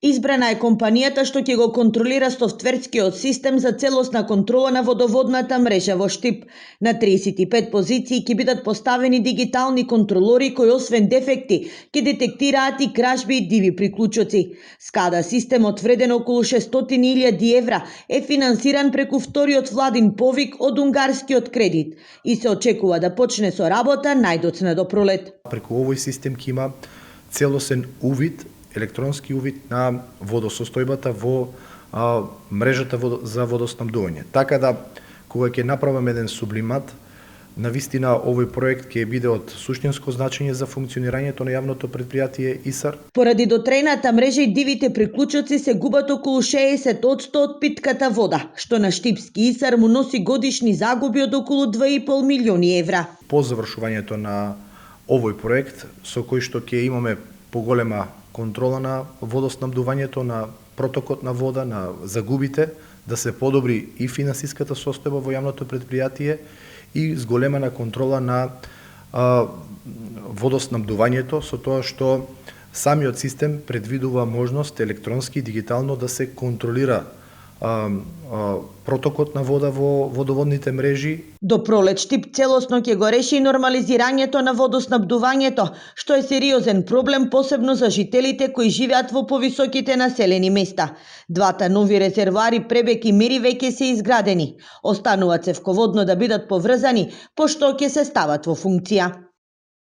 Избрана е компанијата што ќе го контролира софтверскиот систем за целосна контрола на водоводната мрежа во Штип. На 35 позиции ќе бидат поставени дигитални контролори кои освен дефекти ќе детектираат и кражби и диви приклучоци. SCADA системот вреден околу 600.000 евра е финансиран преку вториот владин повик од унгарскиот кредит и се очекува да почне со работа најдоцна до пролет. Преку овој систем ќе има целосен увид, електронски увид на водосостојбата во мрежата за водоснабдување. Така да, кога ќе направиме еден сублимат, навистина овој проект ќе биде од суштинско значење за функционирањето на јавното предпријатие ИСАР. Поради дотрената мрежа и дивите приклучоци се губат околу 60% од питката вода, што на Штипски ИСАР му носи годишни загуби од околу 2,5 милиони евра. По завршувањето на овој проект, со кој што ќе имаме поголема контрола на водоснабдувањето, на протокот на вода, на загубите, да се подобри и финансиската состојба во јавното предпријатие и зголемена контрола на водоснабдувањето, со тоа што самиот систем предвидува можност електронски и дигитално да се контролира протокот на вода во водоводните мрежи. До пролет Штип целосно ќе го реши нормализирањето на водоснабдувањето, што е сериозен проблем посебно за жителите кои живеат во повисоките населени места. Двата нови резервоари Пребек и Мери веќе се изградени. Останува цевководно да бидат поврзани, пошто ќе се стават во функција.